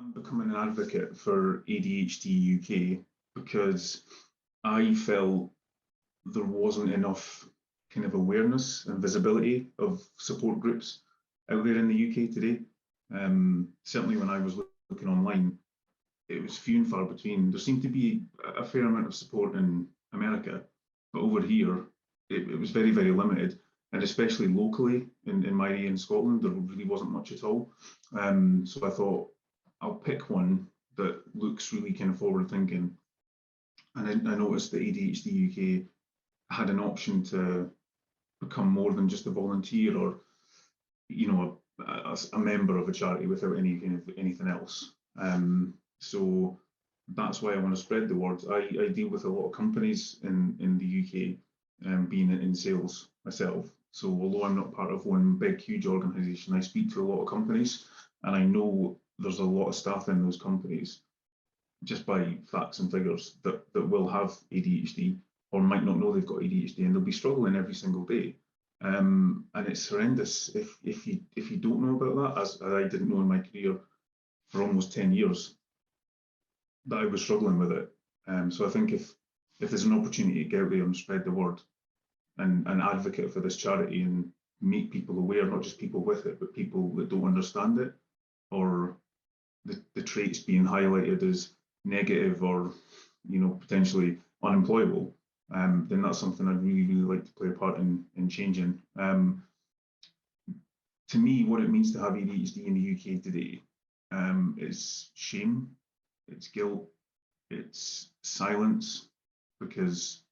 I'm becoming an advocate for ADHD UK because I felt there wasn't enough kind of awareness and visibility of support groups out there in the UK today. Certainly when I was looking online, it was few and far between. There seemed to be a fair amount of support in America, but over here, it was very, very limited. And especially locally in my area in Scotland, there really wasn't much at all. So I thought I'll pick one that looks really kind of forward thinking. And I noticed that ADHD UK had an option to become more than just a volunteer or, a member of a charity without any kind of anything else. So that's why I want to spread the word. I deal with a lot of companies in the UK, being in sales myself. So although I'm not part of one big, huge organisation, I speak to a lot of companies, and I know there's a lot of staff in those companies, just by facts and figures, that will have ADHD or might not know they've got ADHD, and they'll be struggling every single day. And it's horrendous if you don't know about that, as I didn't know in my career for almost 10 years that I was struggling with it. So I think if there's an opportunity to get out there and spread the word and advocate for this charity and make people aware, not just people with it, but people that don't understand it, or the traits being highlighted as negative or potentially unemployable, then that's something I'd really, really like to play a part in changing. To me, what it means to have ADHD in the UK today is shame, it's guilt, it's silence, because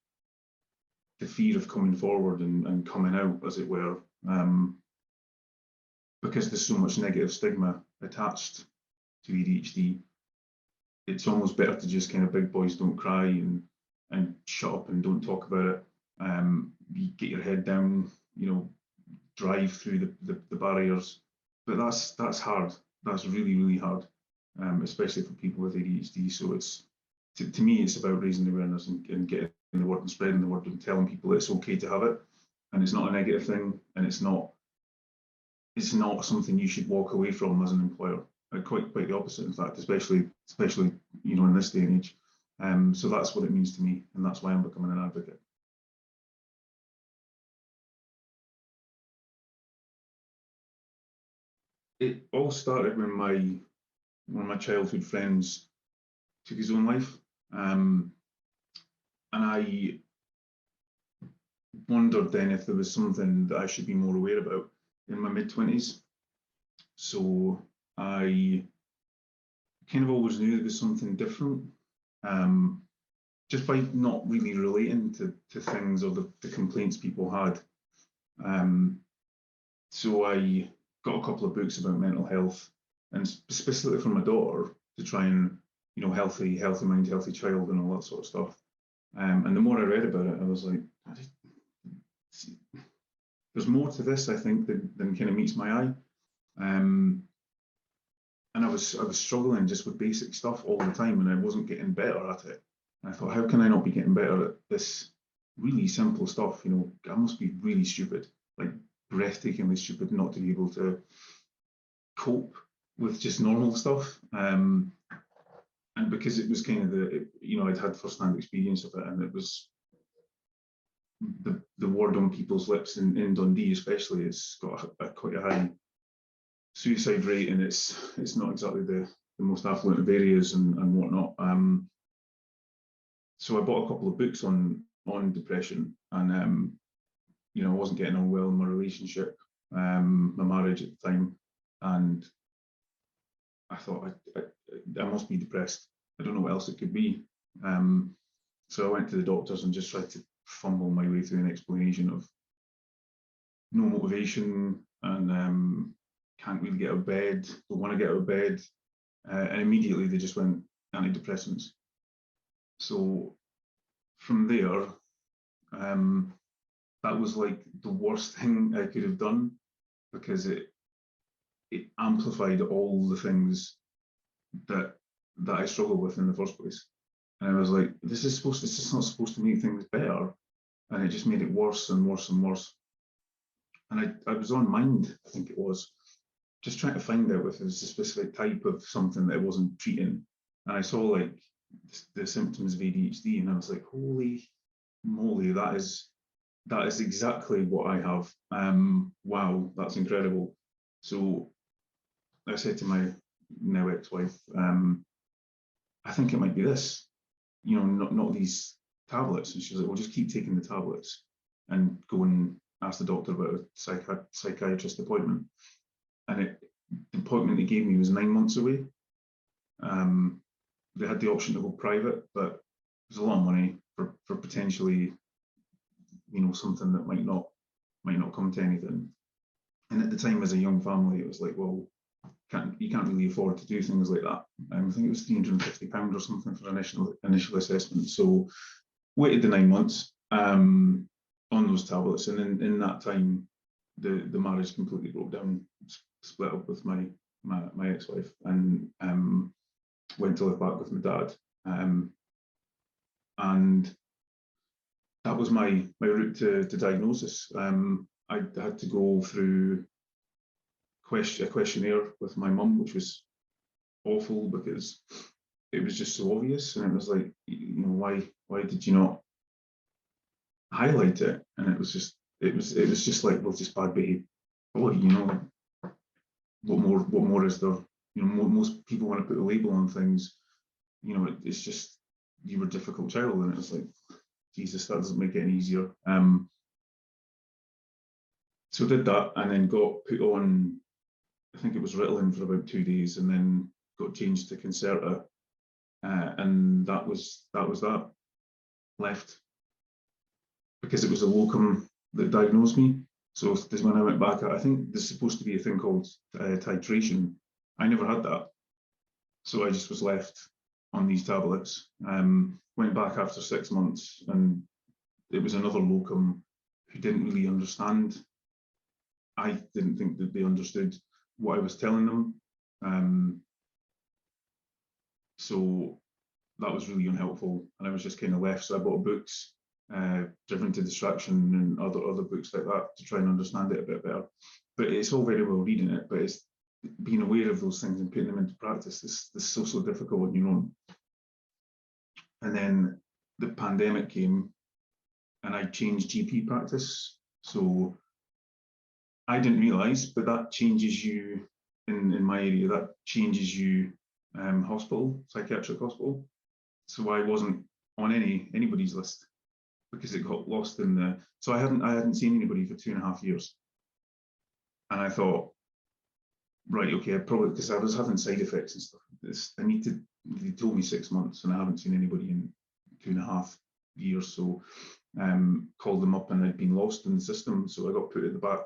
the fear of coming forward and coming out, as it were, because there's so much negative stigma attached to ADHD, it's almost better to just kind of big boys don't cry and shut up and don't talk about it. You get your head down, drive through the barriers. But that's hard. That's really, really hard, especially for people with ADHD. So it's to me, it's about raising awareness and getting the word and spreading the word and telling people it's okay to have it, and it's not a negative thing, and it's not something you should walk away from as an employer. Quite the opposite, in fact, especially in this day and age. So that's what it means to me, and that's why I'm becoming an advocate. It all started when one of my childhood friends took his own life, and I wondered then if there was something that I should be more aware about in my mid-20s. So I kind of always knew it was something different, just by not really relating to things or the complaints people had. So I got a couple of books about mental health, and specifically for my daughter, to try and, healthy mind, healthy child, and all that sort of stuff. And the more I read about it, I was like, there's more to this, I think, than kind of meets my eye. And I was struggling just with basic stuff all the time, and I wasn't getting better at it. And I thought, how can I not be getting better at this really simple stuff? I must be really stupid, like breathtakingly stupid, not to be able to cope with just normal stuff. And because it was kind of I'd had first-hand experience of it, and it was the word on people's lips in Dundee, especially. It's got quite a high suicide rate, and it's not exactly the most affluent of areas and whatnot. So I bought a couple of books on depression, and I wasn't getting on well in my relationship, my marriage at the time, and I thought I must be depressed. I don't know what else it could be. So I went to the doctors and just tried to fumble my way through an explanation of no motivation and can't really get out of bed, don't want to get out of bed, and immediately they just went antidepressants. So from there, that was like the worst thing I could have done, because it amplified all the things that I struggled with in the first place. And I was like, this is not supposed to make things better, and it just made it worse and worse and worse. And I was on Mind, I think it was, just trying to find out if it was a specific type of something that I wasn't treating. And I saw like the symptoms of ADHD, and I was like, holy moly, that is exactly what I have. Wow, that's incredible. So I said to my now ex-wife, I think it might be this, not these tablets. And she was like, well, just keep taking the tablets and go and ask the doctor about a psychiatrist appointment. And the appointment they gave me was 9 months away. They had the option to go private, but it was a lot of money for potentially, something that might not come to anything. And at the time, as a young family, it was like, well, you can't really afford to do things like that. I think it was £350 or something for initial assessment. So waited the 9 months on those tablets, and in that time, the marriage completely broke down, split up with my ex-wife, and went to live back with my dad. And that was my route to diagnosis. I had to go through a questionnaire with my mum, which was awful because it was just so obvious, and it was like, why did you not highlight it? And it was just like, well, just bad behavior. What more is there? Most people want to put a label on things. It's just, you were a difficult child, and it was like, Jesus, that doesn't make it any easier. So did that, and then got put on, I think it was Ritalin for about 2 days, and then got changed to Concerta, and that was that. Left because it was a locum that diagnosed me. So when I went back, I think there's supposed to be a thing called titration. I never had that, so I just was left on these tablets. Went back after 6 months, and it was another locum who didn't really understand. I didn't think that they understood what I was telling them. So that was really unhelpful, and I was just kind of left. So I bought books, Driven to Distraction, and other books like that to try and understand it a bit better. But it's all very well reading it, but it's being aware of those things and putting them into practice. This is so difficult on your own. And then the pandemic came, and I changed GP practice. So I didn't realise, but that changes you in my area. That changes you hospital, psychiatric hospital. So I wasn't on anybody's list because it got lost in the. So I hadn't seen anybody for 2.5 years, and I thought, right, okay, probably because I was having side effects and stuff. They told me 6 months, and I haven't seen anybody in 2.5 years. So called them up, and I'd been lost in the system. So I got put at the back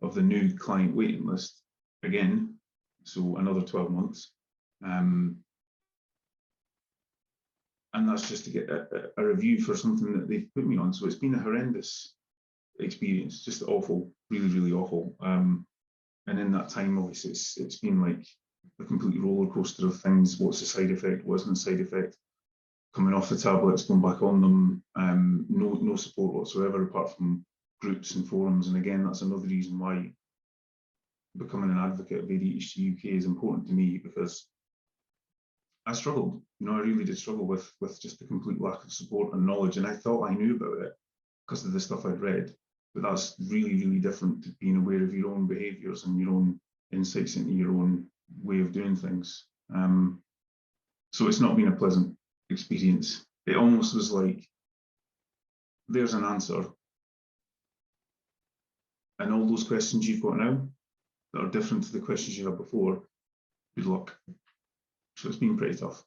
of the new client waiting list again. So another 12 months. And that's just to get a review for something that they've put me on. So it's been a horrendous experience, just awful, really, really awful. And in that time, obviously, it's been like a complete roller coaster of things. What's the side effect? What's the side effect? Coming off the tablets, going back on them, no support whatsoever apart from groups and forums. And again, that's another reason why becoming an advocate of ADHD UK is important to me, because I struggled. I really did struggle with just the complete lack of support and knowledge. And I thought I knew about it because of the stuff I'd read. But that's really, really different to being aware of your own behaviours and your own insights into your own way of doing things. So it's not been a pleasant experience. It almost was like, there's an answer. And all those questions you've got now that are different to the questions you had before, good luck. So it's been pretty tough.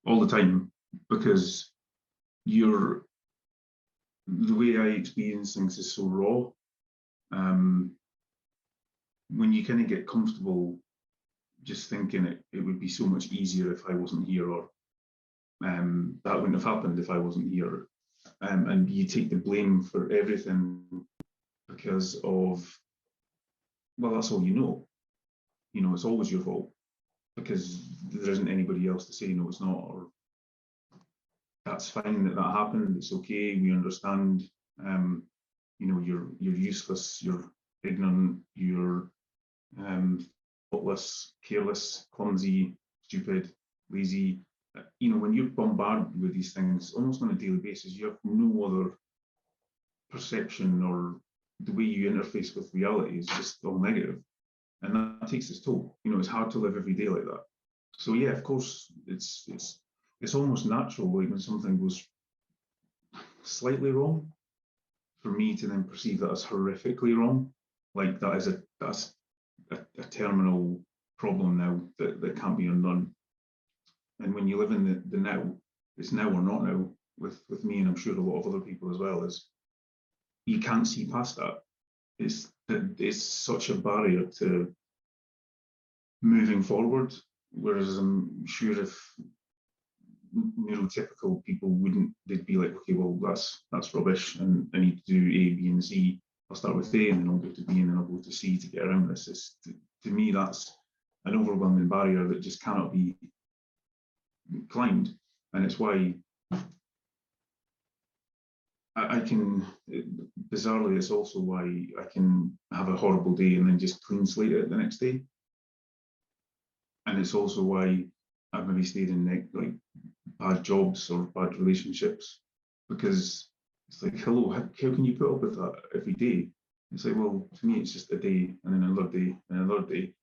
All the time, because the way I experience things is so raw. When you kind of get comfortable just thinking it would be so much easier if I wasn't here, or that wouldn't have happened if I wasn't here. And you take the blame for everything because of, well, that's all you know. It's always your fault because there isn't anybody else to say, no, it's not, or that's fine that happened, it's okay, we understand. You know, you're useless, you're ignorant, you're thoughtless, careless, clumsy, stupid, lazy. You know, when you're bombarded with these things almost on a daily basis, you have no other perception, or the way you interface with reality is just all negative, and that takes its toll. You know, it's hard to live every day like that. So yeah, of course, it's almost natural, like when something goes slightly wrong, for me to then perceive that as horrifically wrong, like that's a terminal problem now that can't be undone. And when you live in the now, it's now or not now with me, and I'm sure a lot of other people as well, is you can't see past that. It's such a barrier to moving forward. Whereas I'm sure if neurotypical people wouldn't, they'd be like, okay, well, that's rubbish, and I need to do A, B, and C. I'll start with A, and then I'll go to B, and then I'll go to C to get around this. To me, that's an overwhelming barrier that just cannot be climbed, and it's why I can, bizarrely, it's also why I can have a horrible day and then just clean slate it the next day. And it's also why I've maybe stayed in like bad jobs or bad relationships, because it's like, hello, how can you put up with that every day? It's like, well, to me, it's just a day, and then another day, and another day.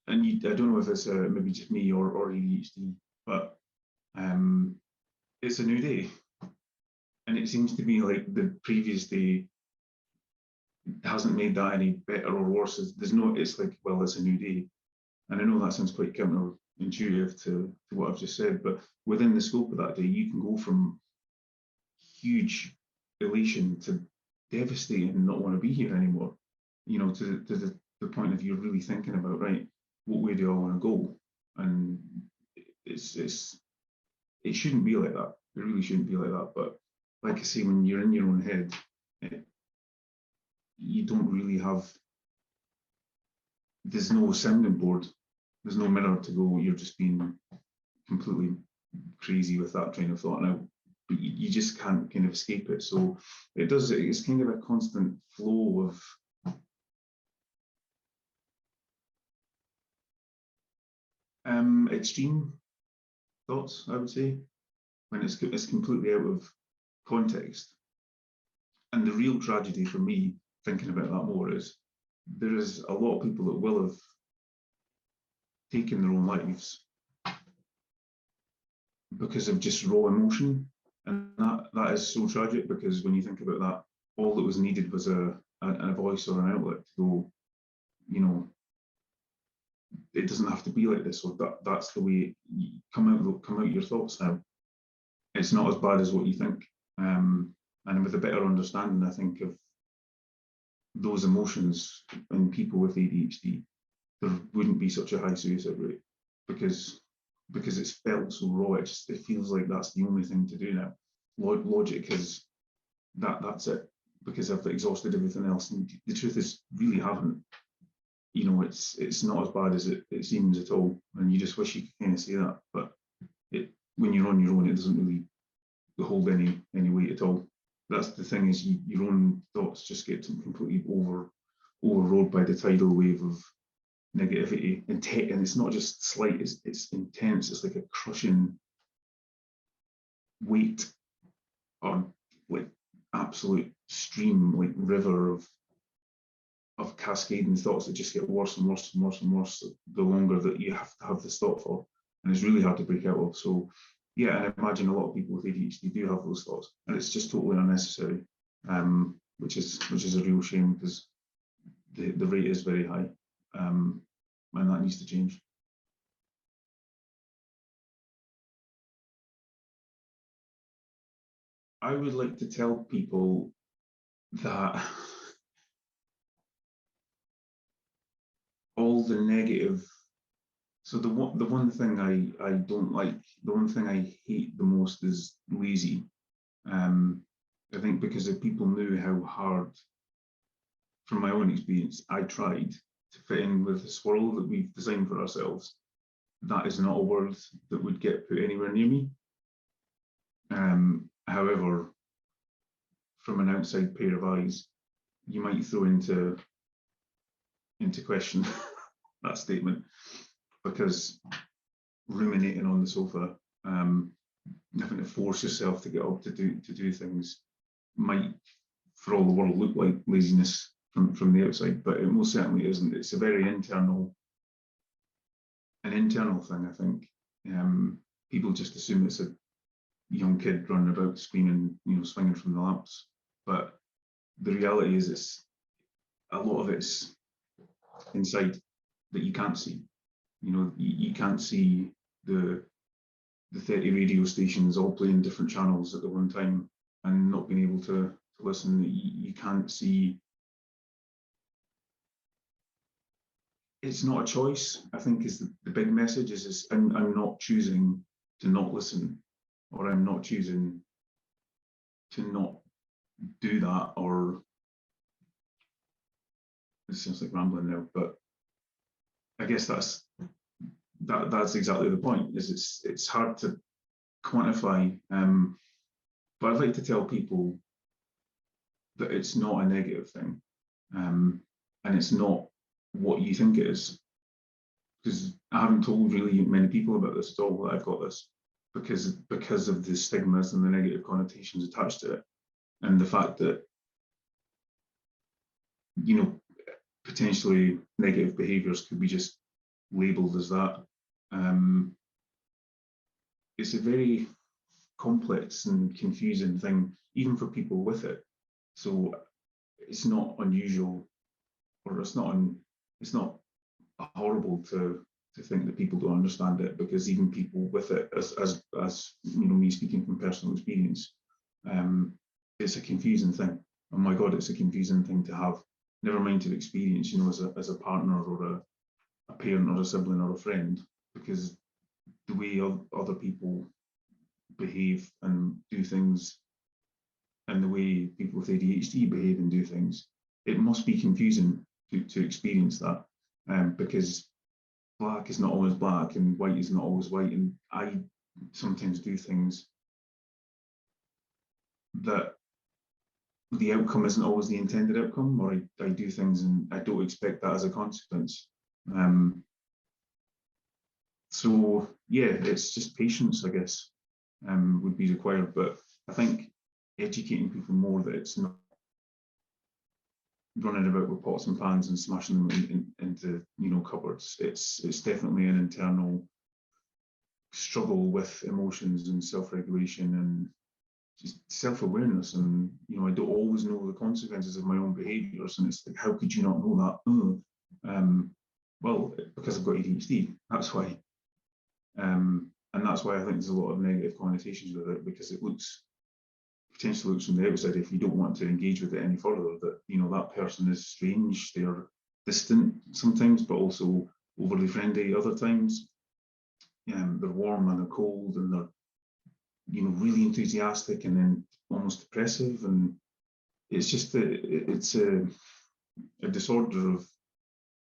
And I don't know if it's maybe just me or ADHD, but it's a new day. And it seems to me like the previous day hasn't made that any better or worse. There's no, it's like, well, it's a new day. And I know that sounds quite counterintuitive to what I've just said, but within the scope of that day, you can go from huge elation to devastating and not want to be here anymore. You know, to the point of you're really thinking about, right, what way do I want to go? And it shouldn't be like that. It really shouldn't be like that. But like I say, when you're in your own head, you don't really have, there's no sounding board, there's no mirror to go, you're just being completely crazy with that train of thought now, but you just can't kind of escape it. So it's kind of a constant flow of extreme thoughts, I would say, when it's completely out of context. And the real tragedy for me, thinking about that more, is there is a lot of people that will have taken their own lives because of just raw emotion. And that is so tragic, because when you think about that, all that was needed was a voice or an outlet to go, you know, it doesn't have to be like this, or that's the way you come out your thoughts now. It's not as bad as what you think. And with a better understanding, I think, of those emotions in people with ADHD, there wouldn't be such a high suicide rate, because it's felt so raw. It feels like that's the only thing to do now. Logic is that's it, because I've exhausted everything else. And the truth is, really haven't. You know, it's not as bad as it seems at all. And you just wish you could kind of say that, but when you're on your own, it doesn't really hold any weight at all. That's the thing, is your own thoughts just get completely overrode by the tidal wave of negativity, and it's not just slight, it's intense. It's like a crushing weight, or like absolute stream, like river of cascading thoughts that just get worse and worse and worse and worse the longer that you have to have this thought for, and it's really hard to break out of. So yeah, and I imagine a lot of people with ADHD do have those thoughts, and it's just totally unnecessary, which is a real shame, because the rate is very high, and that needs to change. I would like to tell people that all the negative, so the one thing I don't like, the one thing I hate the most is lazy. I think because if people knew how hard, from my own experience, I tried to fit in with the swirl that we've designed for ourselves, that is not a word that would get put anywhere near me. However, from an outside pair of eyes, you might throw into question that statement, because ruminating on the sofa, having to force yourself to get up to do things, might, for all the world, look like laziness from the outside, but it most certainly isn't. It's a very internal thing, I think. People just assume it's a young kid running about screaming, swinging from the lamps. But the reality is, it's a lot of it's inside that you can't see. You can't see the 30 radio stations all playing different channels at the one time and not being able to listen. You can't see. It's not a choice, I think, is the big message. Is I'm not choosing to not listen, or I'm not choosing to not do that, or it sounds like rambling now, but I guess that's exactly the point. Is it's hard to quantify, but I'd like to tell people that it's not a negative thing, and it's not what you think it is, because I haven't told really many people about this at all, that I've got this, because of the stigmas and the negative connotations attached to it, and the fact that potentially negative behaviours could be just labelled as that. It's a very complex and confusing thing, even for people with it. So it's not unusual, or it's not horrible to think that people don't understand it, because even people with it, as me speaking from personal experience, it's a confusing thing. Oh my God, it's a confusing thing to have. Never mind to experience, as a partner, or a parent, or a sibling, or a friend, because the way other people behave and do things, and the way people with ADHD behave and do things, it must be confusing to experience that, because black is not always black and white is not always white, and I sometimes do things that the outcome isn't always the intended outcome, or I do things and I don't expect that as a consequence. So yeah, it's just patience, I guess, would be required. But I think educating people more that it's not running about with pots and pans and smashing them into cupboards. It's definitely an internal struggle with emotions and self-regulation and just self-awareness. And I don't always know the consequences of my own behaviours, and it's like, how could you not know that? Well, because I've got ADHD, that's why. And that's why I think there's a lot of negative connotations with it, because it potentially looks from the outside, if you don't want to engage with it any further, that that person is strange, they're distant sometimes, but also overly friendly other times. They're warm and they're cold, and they're really enthusiastic and then almost depressive, and it's just it's a disorder of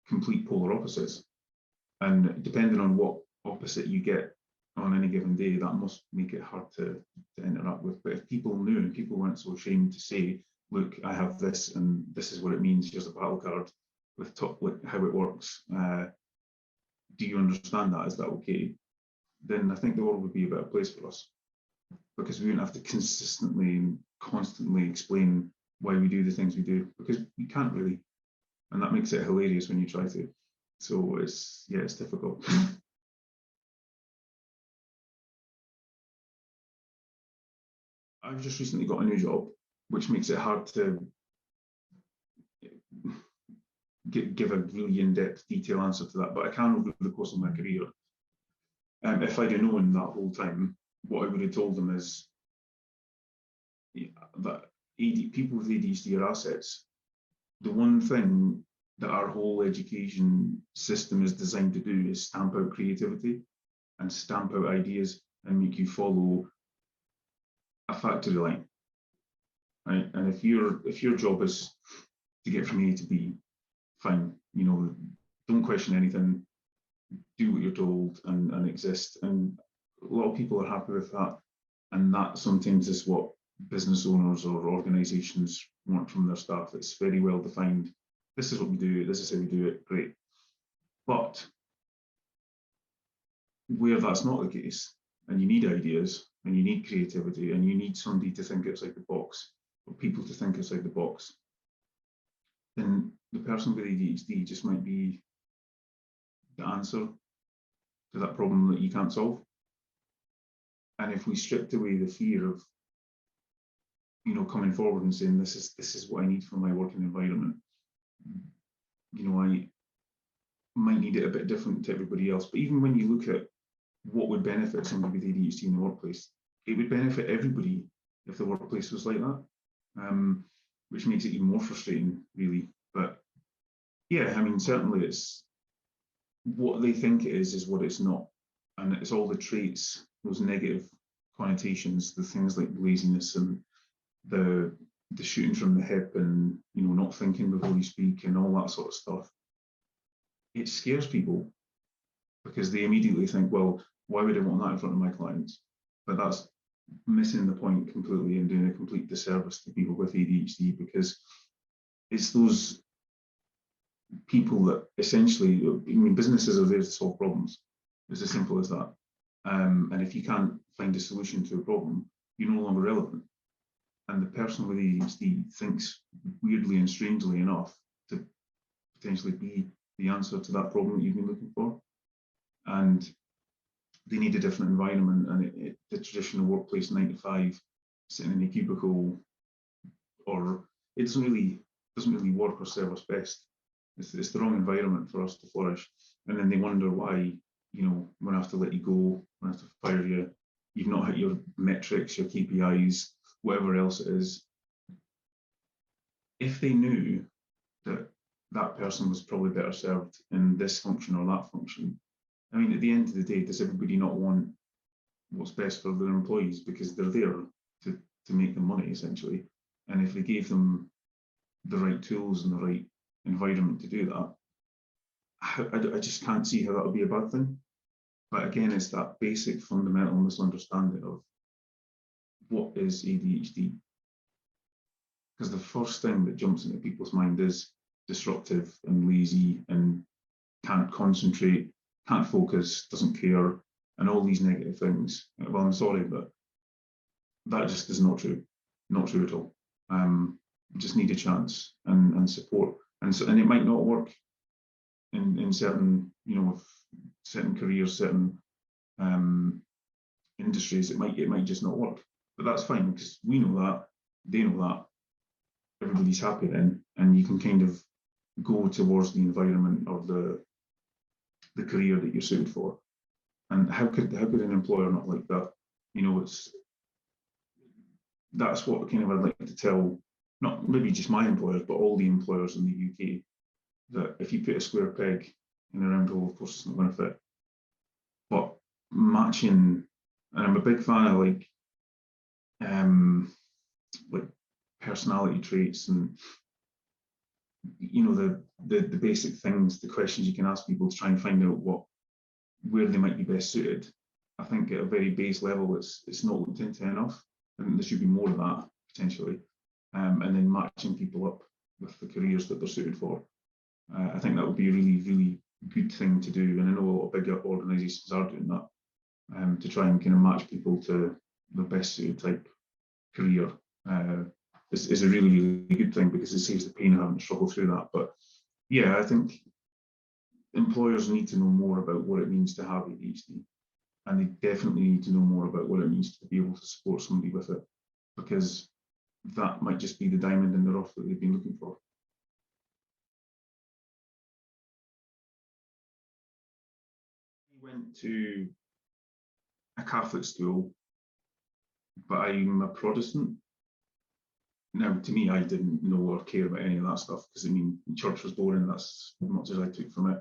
complete polar opposites. And depending on what opposite you get on any given day, that must make it hard to interact with. But if people knew, and people weren't so ashamed to say, look, I have this and this is what it means, here's a battle card with how it works, do you understand that, is that okay? Then I think the world would be a better place for us, because we wouldn't have to consistently and constantly explain why we do the things we do, because we can't really, and that makes it hilarious when you try to. So it's difficult. I've just recently got a new job, which makes it hard to give a really in-depth, detailed answer to that, but I can over the course of my career. If I'd have known that whole time, what I would have told them is that people with ADHD are assets. The one thing that our whole education system is designed to do is stamp out creativity and stamp out ideas and make you follow a factory line, right? And if your job is to get from A to B, fine, don't question anything, do what you're told, and exist. And a lot of people are happy with that, and that sometimes is what business owners or organisations want from their staff. It's very well defined. This is what we do. This is how we do it. Great. But where that's not the case, and you need ideas, and you need creativity, and you need somebody to think outside the box, or people to think outside the box, then the person with ADHD just might be the answer to that problem that you can't solve. And if we stripped away the fear of, coming forward and saying this is what I need for my working environment, I might need it a bit different to everybody else. But even when you look at what would benefit somebody with ADHD in the workplace, it would benefit everybody if the workplace was like that, which makes it even more frustrating, really. But yeah, I mean, certainly it's what they think it is what it's not. And it's all the traits, those negative connotations, the things like laziness and the shooting from the hip and, not thinking before you speak and all that sort of stuff. It scares people because they immediately think, well, why would I want that in front of my clients? But that's missing the point completely and doing a complete disservice to people with ADHD, because it's those people that essentially, businesses are there to solve problems. It's as simple as that. And if you can't find a solution to a problem, you're no longer relevant. And the person with ADHD thinks weirdly and strangely enough to potentially be the answer to that problem that you've been looking for. And they need a different environment, and the traditional workplace 9 to 5, sitting in a cubicle, or it doesn't really work or serve us best. It's the wrong environment for us to flourish. And then they wonder why, when I have to let you go, when I have to fire you, you've not hit your metrics, your KPIs, whatever else it is. If they knew that that person was probably better served in this function or that function, I mean, at the end of the day, does everybody not want what's best for their employees, because they're there to make them money, essentially? And if they gave them the right tools and the right environment to do that, I just can't see how that would be a bad thing. But again, it's that basic fundamental misunderstanding of what is ADHD. Because the first thing that jumps into people's mind is disruptive and lazy and can't concentrate, can't focus, doesn't care, and all these negative things. Well, I'm sorry, but that just is not true. Not true at all. Just need a chance and support. And it might not work in certain, certain careers, certain industries. It might just not work. But that's fine, because we know that, they know that, everybody's happy then, and you can kind of go towards the environment or the career that you're suited for. And how could an employer not like that? That's what kind of I'd like to tell, not maybe just my employers, but all the employers in the UK, that if you put a square peg in a round hole, of course it's not going to fit. But matching, and I'm a big fan of like personality traits and the basic things, the questions you can ask people to try and find out where they might be best suited. I think at a very base level, it's not looked into enough. I think there should be more of that potentially, and then matching people up with the careers that they're suited for. I think that would be a really, really good thing to do, and I know a lot of bigger organisations are doing that, to try and kind of match people to the best suited type career. Is a really, really good thing, because it saves the pain of having to struggle through that. But yeah, I think employers need to know more about what it means to have ADHD, and they definitely need to know more about what it means to be able to support somebody with it, because that might just be the diamond in the rough that they've been looking for. I went to a Catholic school, but I'm a Protestant. Now, to me, I didn't know or care about any of that stuff, because church was boring. That's as much as I took from it.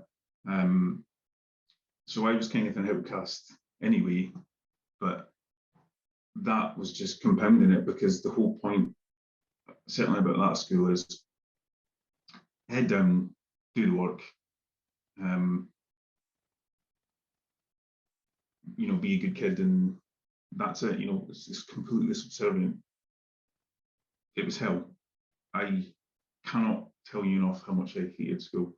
So I was kind of an outcast anyway, but that was just compounding it, because the whole point, certainly about that school, is head down, do the work, be a good kid, and that's it. It's completely subservient. it was hell. I cannot tell you enough how much I hated school.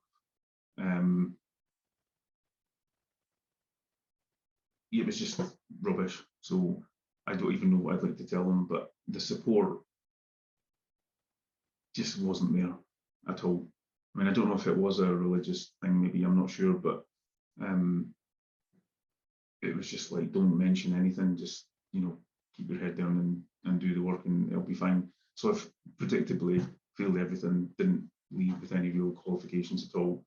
It was just rubbish. So I don't even know what I'd like to tell them, but the support just wasn't there at all. I mean, I don't know if it was a religious thing, maybe, I'm not sure, but it was just like, don't mention anything, just, keep your head down and do the work and it'll be fine. So I've predictably failed everything, didn't leave with any real qualifications at all.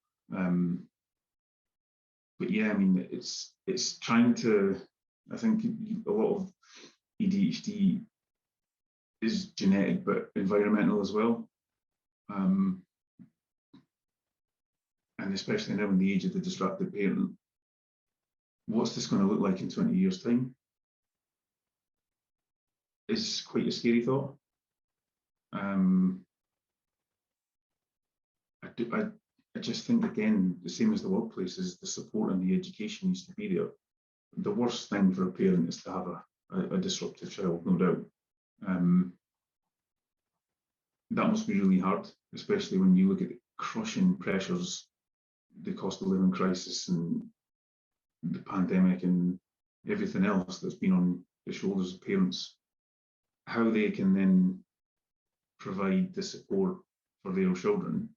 But yeah, I mean, it's trying to, I think a lot of ADHD is genetic, but environmental as well. And especially now in the age of the distracted parent, what's this going to look like in 20 years' time is quite a scary thought. I just think, again, the same as the workplace, is the support and the education needs to be there. The worst thing for a parent is to have a disruptive child, no doubt. That must be really hard, especially when you look at the crushing pressures, the cost of living crisis and the pandemic and everything else that's been on the shoulders of parents, how they can then provide the support for their children,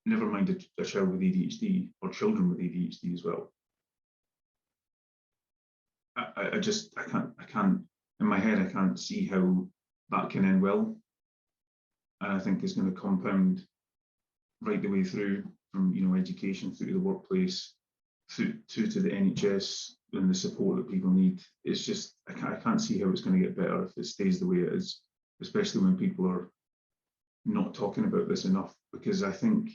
never mind a child with ADHD or children with ADHD as well. I can't, in my head, I can't see how that can end well. And I think it's going to compound right the way through, from education through to the workplace, through to the NHS and the support that people need. It's just, I can't see how it's going to get better if it stays the way it is, especially when people are not talking about this enough. Because I think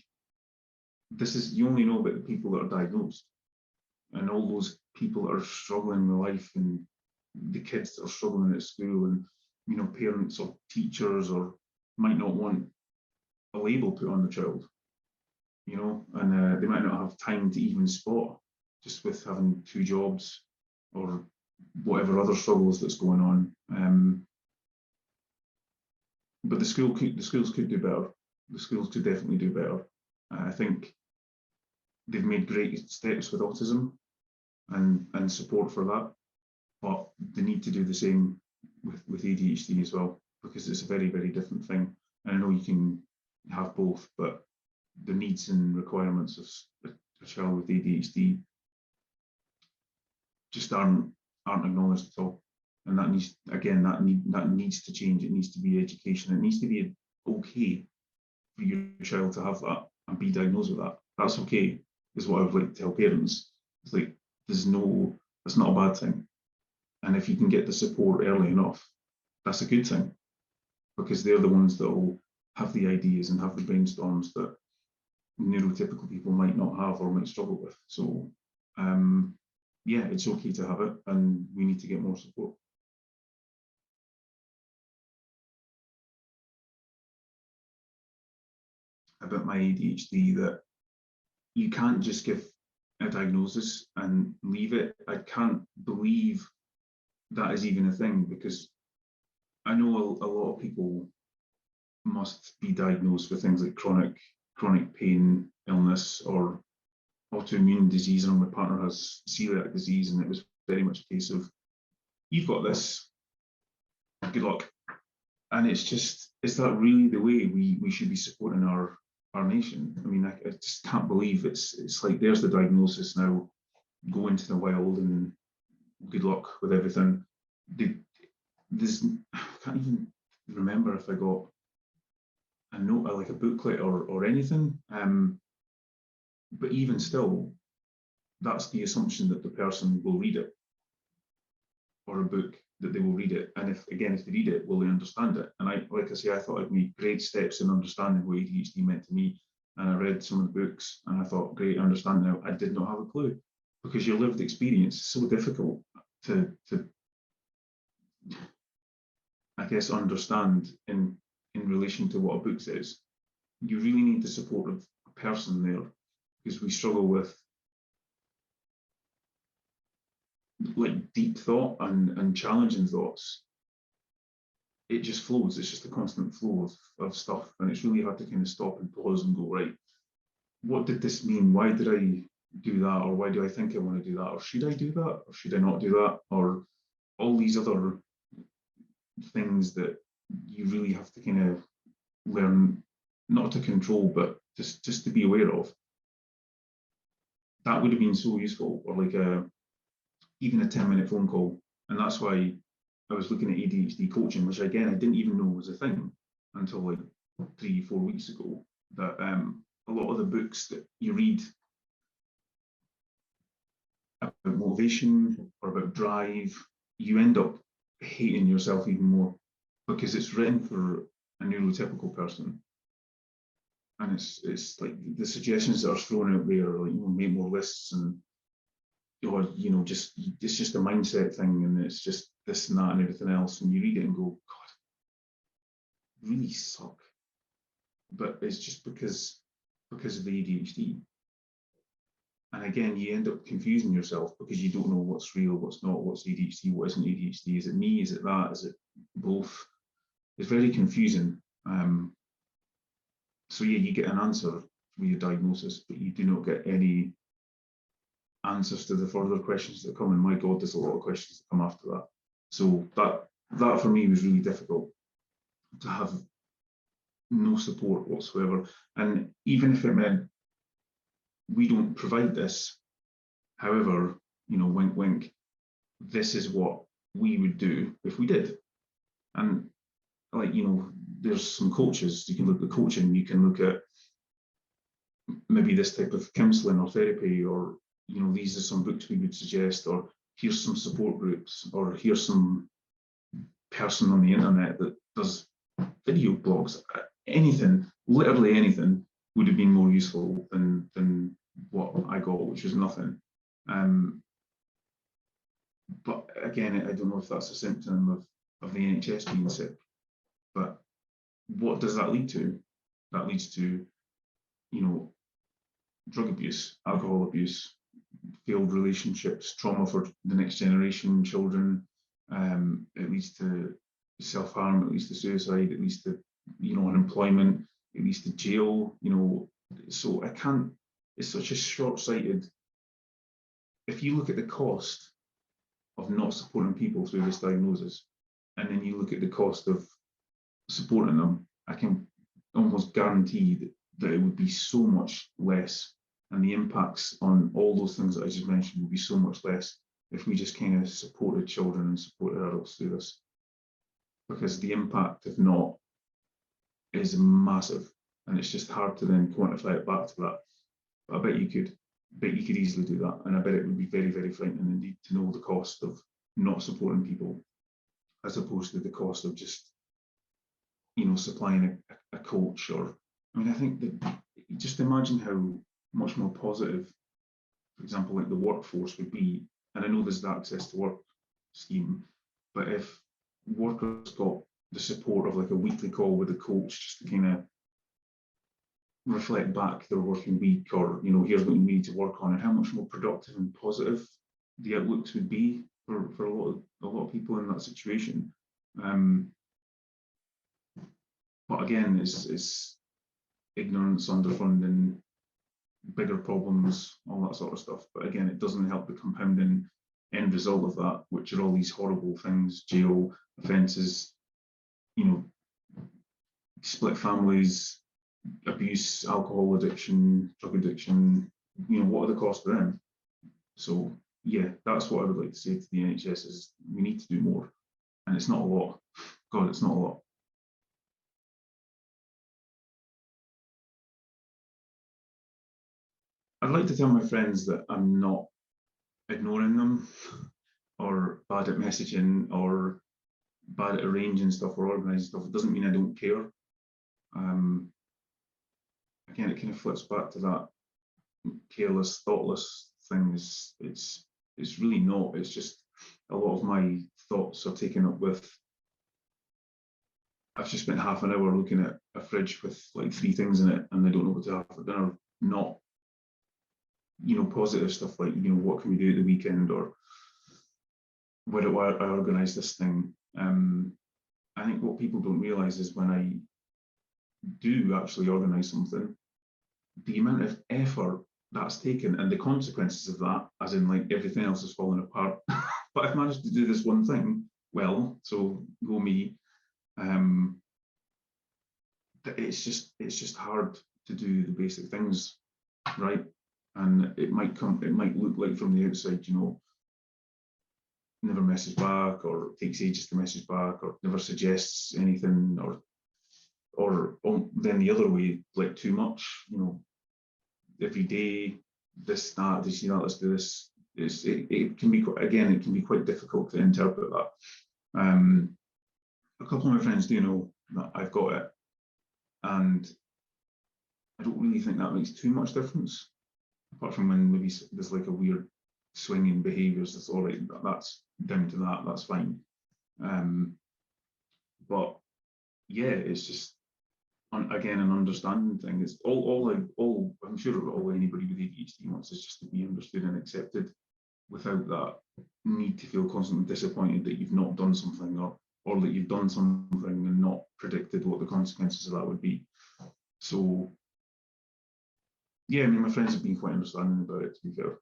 you only know about the people that are diagnosed, and all those people that are struggling in life, and the kids that are struggling at school, and parents or teachers or might not want a label put on the child, and they might not have time to even spot, just with having 2 jobs or whatever other struggles that's going on. But the schools could do better. The schools could definitely do better. I think they've made great steps with autism and support for that, but they need to do the same with ADHD as well, because it's a very, very different thing. And I know you can have both, but the needs and requirements of a child with ADHD just aren't acknowledged at all. And that needs, again, that needs to change. It needs to be education. It needs to be okay for your child to have that and be diagnosed with that. That's okay, is what I would like to tell parents. It's like, that's not a bad thing. And if you can get the support early enough, that's a good thing, because they're the ones that will have the ideas and have the brainstorms that neurotypical people might not have or might struggle with. So yeah, it's okay to have it, and we need to get more support. About my ADHD, that you can't just give a diagnosis and leave it. I can't believe that is even a thing, because I know a lot of people must be diagnosed with things like chronic pain, illness, or autoimmune disease. And my partner has celiac disease, and it was very much a case of, you've got this, good luck. And it's just, is that really the way we should be supporting our nation? I mean, I just can't believe it's like, there's the diagnosis, now go into the wild and good luck with everything. I can't even remember if I got a note, like a booklet or anything. But even still, that's the assumption that the person will read it, or a book, that they will read it. And if they read it, will they understand it? And like I say, I thought I'd made great steps in understanding what ADHD meant to me. And I read some of the books and I thought, great, I understand now. I did not have a clue, because your lived experience is so difficult to I guess, understand in relation to what a book says. You really need the support of a person there, because we struggle with like deep thought and challenging thoughts. it just flows. It's just a constant flow of stuff, and it's really hard to kind of stop and pause and go, right, what did this mean? Why did I do that? Or why do I think I want to do that? Or should I do that? Or should I not do that? Or all these other things that you really have to kind of learn not to control, but just to be aware of. That would have been so useful, or like even a 10-minute phone call. And that's why I was looking at ADHD coaching, which again, I didn't even know was a thing until like 3-4 weeks ago, that a lot of the books that you read about motivation or about drive, you end up hating yourself even more because it's written for a neurotypical person. And it's like the suggestions that are thrown out there, like, make more lists, and or just it's just a mindset thing, and it's just this and that and everything else, and you read it and go, God, really suck. But it's just because of the ADHD. And again, you end up confusing yourself because you don't know what's real, what's not, what's ADHD, what isn't ADHD. Is it me? Is it that? Is it both? It's very confusing. So yeah, you get an answer for your diagnosis, but you do not get any answers to the further questions that come. And my God, there's a lot of questions that come after that. So that for me was really difficult, to have no support whatsoever. And even if it meant we don't provide this, however, wink, wink, this is what we would do if we did. And like, there's some coaches, you can look at coaching, you can look at maybe this type of counselling or therapy, or, these are some books we would suggest, or here's some support groups, or here's some person on the internet that does video blogs. Anything, literally anything, would have been more useful than what I got, which was nothing. But again, I don't know if that's a symptom of the NHS being sick. But what does that lead to? That leads to, drug abuse, alcohol abuse, failed relationships, trauma for the next generation, children. It leads to self-harm, it leads to suicide, it leads to, unemployment, it leads to jail, so it's such a short-sighted. If you look at the cost of not supporting people through this diagnosis, and then you look at the cost of supporting them, I can almost guarantee that it would be so much less, and the impacts on all those things that I just mentioned would be so much less if we just kind of supported children and supported adults through this. Because the impact, if not, is massive, and it's just hard to then quantify it back to that. But I bet you could easily do that, and I bet it would be very, very frightening indeed to know the cost of not supporting people, as opposed to the cost of just, supplying a coach. Or, I think that, just imagine how much more positive, for example, like the workforce would be. And I know there's the access to work scheme, but if workers got the support of like a weekly call with a coach, just to kind of reflect back their working week, or here's what you need to work on, and how much more productive and positive the outlooks would be for a lot of people in that situation. But again, it's ignorance, underfunding, bigger problems, all that sort of stuff. But again, it doesn't help the compounding end result of that, which are all these horrible things: jail, offences, split families, abuse, alcohol addiction, drug addiction. What are the costs for them? So yeah, that's what I would like to say to the NHS, is we need to do more, and it's not a lot. God, it's not a lot. I'd like to tell my friends that I'm not ignoring them, or bad at messaging, or bad at arranging stuff or organising stuff. It doesn't mean I don't care. Again, it kind of flips back to that careless, thoughtless thing. It's really not. It's just a lot of my thoughts are taken up with, I've just spent half an hour looking at a fridge with like 3 things in it, and I don't know what to have for dinner. Not, positive stuff like, what can we do at the weekend, or where do I organise this thing? I think what people don't realise is when I do actually organise something, the amount of effort that's taken and the consequences of that, as in like everything else is falling apart. But I've managed to do this one thing well, so go me. Um, it's just hard to do the basic things right, and it might look like from the outside, never message back, or takes ages to message back, or never suggests anything, or then the other way, like too much, every day, this, that, did you see that, let's do this. It can be, again, it can be quite difficult to interpret that. A couple of my friends do know that I've got it, and I don't really think that makes too much difference, apart from when maybe there's like a weird swing in behaviours. That's all right, that's down to that, that's fine. But yeah, it's just, again, an understanding thing. It's all I'm sure all anybody with ADHD wants is just to be understood and accepted, without that need to feel constantly disappointed that you've not done something, or that you've done something and not predicted what the consequences of that would be. So yeah, I mean, my friends have been quite understanding about it, to be fair.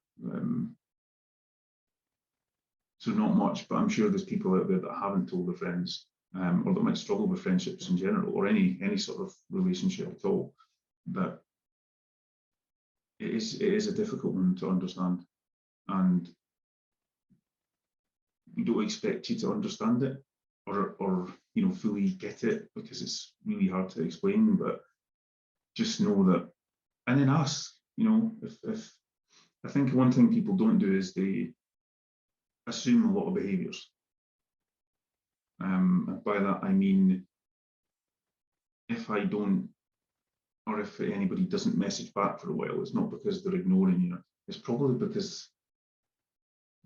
So not much, but I'm sure there's people out there that haven't told their friends, or that might struggle with friendships in general, or any sort of relationship at all, that it is a difficult one to understand, and we don't expect you to understand it, or fully get it, because it's really hard to explain. But just know that, and then ask. If I think one thing people don't do is they assume a lot of behaviours. By that I mean, if I don't, or if anybody doesn't message back for a while, it's not because they're ignoring you. It's probably because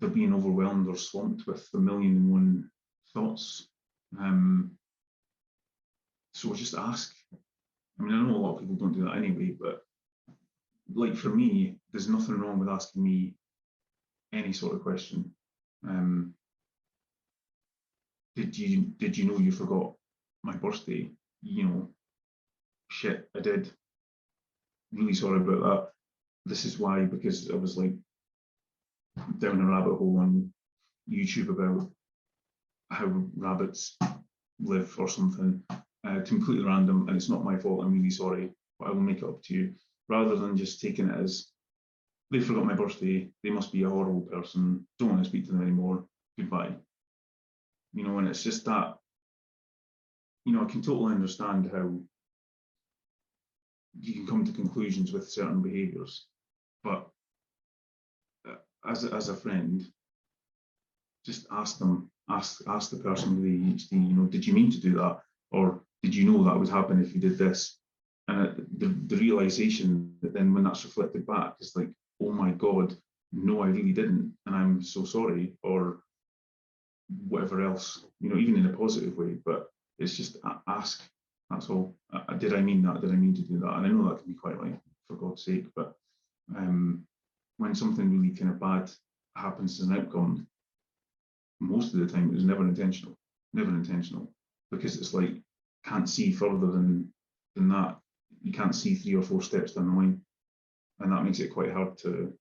they're being overwhelmed or swamped with a million and one thoughts. So just ask. I mean, I know a lot of people don't do that anyway, but like for me, there's nothing wrong with asking me any sort of question. Did you know you forgot my birthday? Shit, I did. Really sorry about that. This is why, because I was like down a rabbit hole on YouTube about how rabbits live or something, completely random, and it's not my fault. I'm really sorry, but I will make it up to you. Rather than just taking it as, they forgot my birthday, they must be a horrible person, don't want to speak to them anymore, goodbye. And it's just that, I can totally understand how you can come to conclusions with certain behaviours, but as a friend, just ask them, ask the person with ADHD, did you mean to do that? Or did you know that would happen if you did this? And the realization that then when that's reflected back is like, oh my God, no, I really didn't. And I'm so sorry, or whatever else, even in a positive way. But it's just ask, that's all. Did I mean that? Did I mean to do that? And I know that can be quite like, for God's sake, but when something really kind of bad happens as an outcome, most of the time it was never intentional, because it's like, can't see further than that. You can't see 3 or 4 steps down the line, and that makes it quite hard to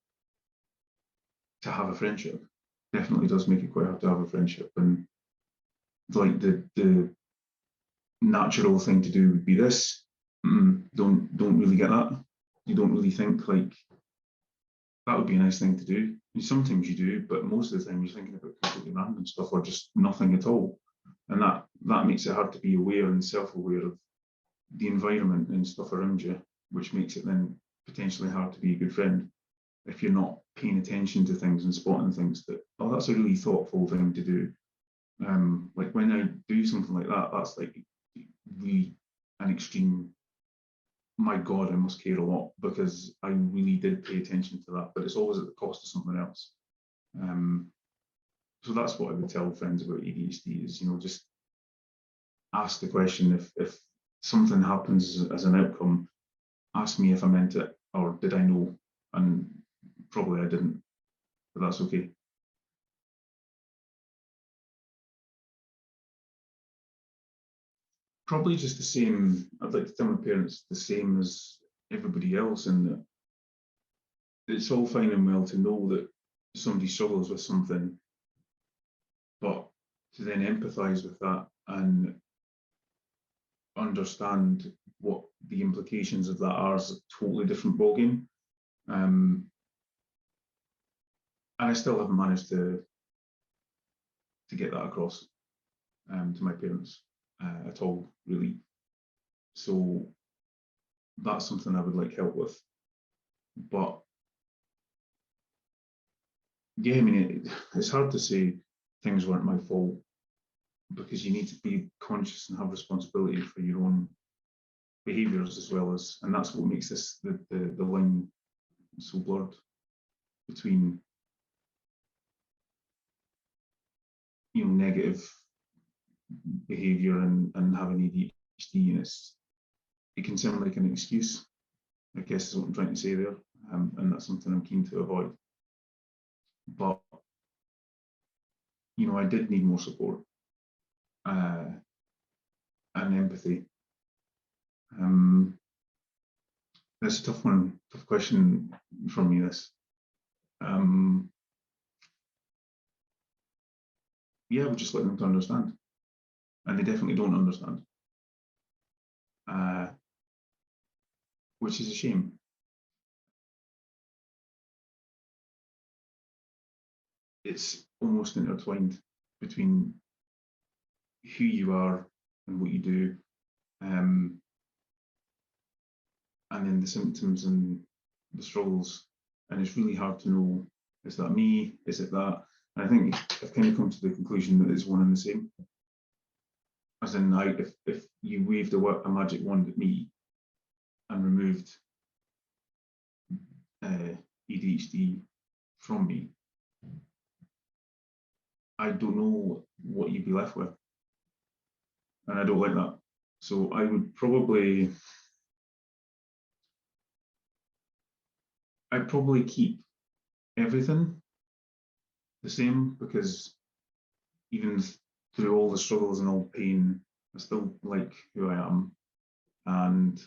have a friendship. Definitely does make it quite hard to have a friendship. And like the natural thing to do would be this. Don't really get that. You don't really think like that would be a nice thing to do. And sometimes you do, but most of the time you're thinking about completely random stuff, or just nothing at all. And that makes it hard to be aware and self-aware of the environment and stuff around you, which makes it then potentially hard to be a good friend if you're not paying attention to things and spotting things that, oh, that's a really thoughtful thing to do. Like when I do something like that, that's like really an extreme, my God, I must care a lot, because I really did pay attention to that, but it's always at the cost of something else. So that's what I would tell friends about ADHD is, just ask the question, if something happens as an outcome, ask me if I meant it, or did I know? And probably I didn't, but that's okay. probably just the same. I'd like to tell my parents the same as everybody else, in that it's all fine and well to know that somebody struggles with something, but to then empathise with that and understand what the implications of that are is a totally different ballgame. And I still haven't managed to get that across to my parents at all, really. So that's something I would like help with. But yeah, I mean, it's hard to say things weren't my fault, because you need to be conscious and have responsibility for your own behaviours as well as, and that's what makes this the line so blurred between, you know, negative behaviour and having ADHD, and it can sound like an excuse, I guess is what I'm trying to say there, and that's something I'm keen to avoid. But you know, I did need more support and empathy. That's a tough one, tough question from me, this. Yeah, I would just like them to understand, and they definitely don't understand, which is a shame. It's almost intertwined between who you are and what you do, and then the symptoms and the struggles, and it's really hard to know, is that me, is it that? And I think I've kind of come to the conclusion that it's one and the same. As in, if you waved a magic wand at me and removed ADHD from me, I don't know what you'd be left with, and I don't like that. So I would probably, I'd probably keep everything the same, because even through all the struggles and all the pain, I still like who I am. And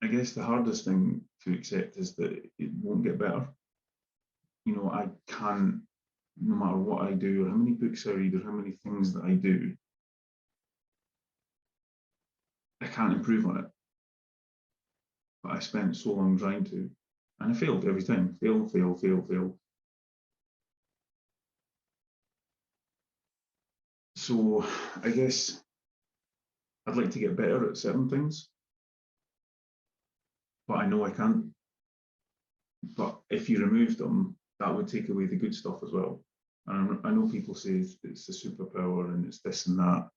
I guess the hardest thing to accept is that it won't get better. You know, I can't, no matter what I do, or how many books I read, or how many things that I do, I can't improve on it. But I spent so long trying to, and I failed every time. Fail, fail, fail, fail. So I guess I'd like to get better at certain things, but I know I can't. But if you remove them, that would take away the good stuff as well. And I know people say it's a superpower and it's this and that.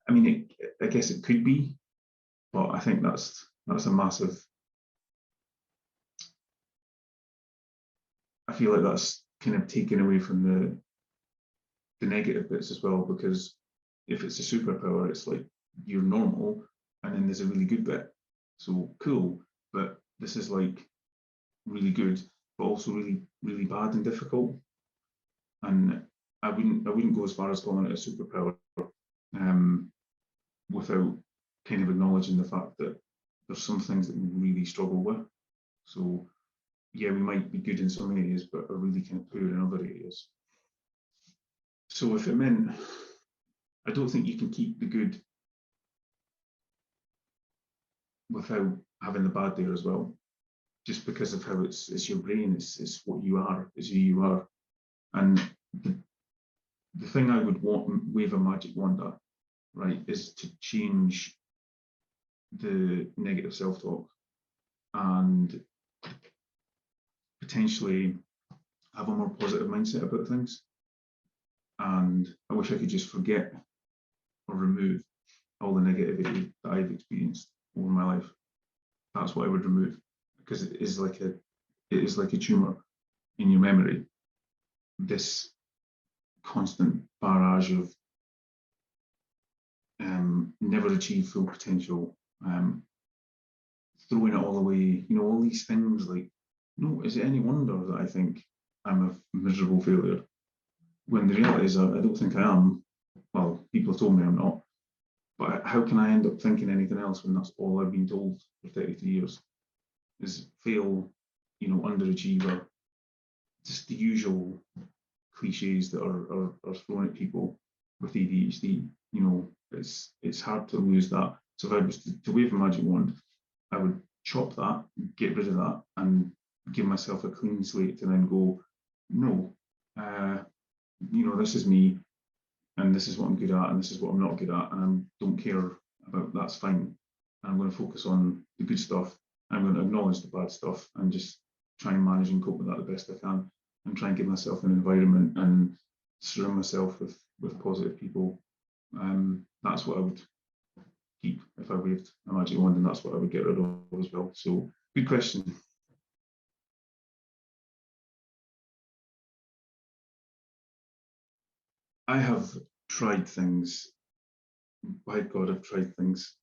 I mean, I guess it could be, but I think that's a massive. I feel like that's kind of taken away from the negative bits as well, because if it's a superpower, it's like you're normal, and then there's a really good bit. So cool, but this is like really good, but also really, really bad and difficult. And I wouldn't go as far as calling it a superpower, without kind of acknowledging the fact that there's some things that we really struggle with. So yeah, we might be good in some areas, but are really kind of poor in other areas. So if it meant, I don't think you can keep the good without having the bad there as well, just because of how it's your brain, it's what you are, it's who you are. And the thing I would wave a magic wand at, right, is to change the negative self-talk and potentially have a more positive mindset about things. And I wish I could just forget or remove all the negativity that I've experienced over my life. That's what I would remove, because it is like a tumor in your memory. This constant barrage of never achieve full potential, throwing it all away, you know, all these things. Like, no, is it any wonder that I think I'm a miserable failure? When the reality is, I don't think I am. well, people have told me I'm not, but how can I end up thinking anything else when that's all I've been told for 33 years? Is fail, underachiever, just the usual cliches that are thrown at people with ADHD. It's hard to lose that. So if I was to wave a magic wand, I would chop that, get rid of that, and give myself a clean slate, and then go, no, this is me, and this is what I'm good at, and this is what I'm not good at, and I don't care about that's fine. And I'm going to focus on the good stuff. I'm going to acknowledge the bad stuff and just try and manage and cope with that the best I can, and try and give myself an environment and surround myself with positive people. That's what I would keep if I waved a magic wand, and that's what I would get rid of as well. So, good question. I have tried things. By God, I've tried things.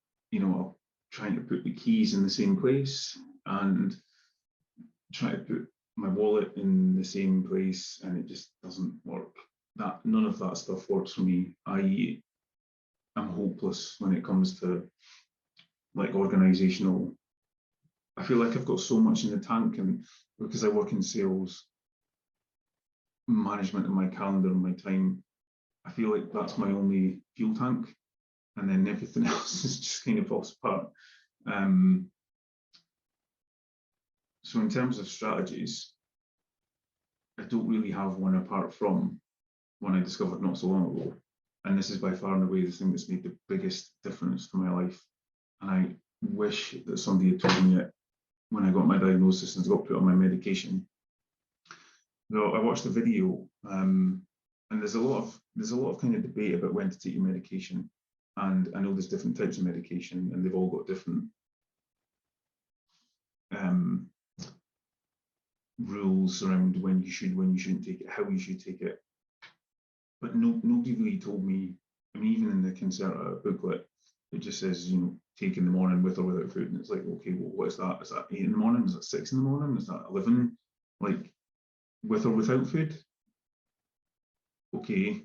Trying to put the keys in the same place and try to put my wallet in the same place, and it just doesn't work. None of that stuff works for me. I'm hopeless when it comes to like organizational. I feel like I've got so much in the tank, and because I work in sales, management of my calendar and my time, I feel like that's my only fuel tank, and then everything else is just kind of falls apart. So in terms of strategies, I don't really have one apart from one I discovered not so long ago. And this is by far and away the thing that's made the biggest difference to my life. And I wish that somebody had told me it when I got my diagnosis and got put on my medication. I watched the video, and there's a lot of kind of debate about when to take your medication. And I know there's different types of medication, and they've all got different rules around when you shouldn't take it, how you should take it. But nobody really told me. I mean, even in the Concerta booklet, it just says, take in the morning with or without food. And it's like, okay, well, what is that? Is that 8 in the morning? Is that 6 in the morning? Is that 11? Like, with or without food? Okay.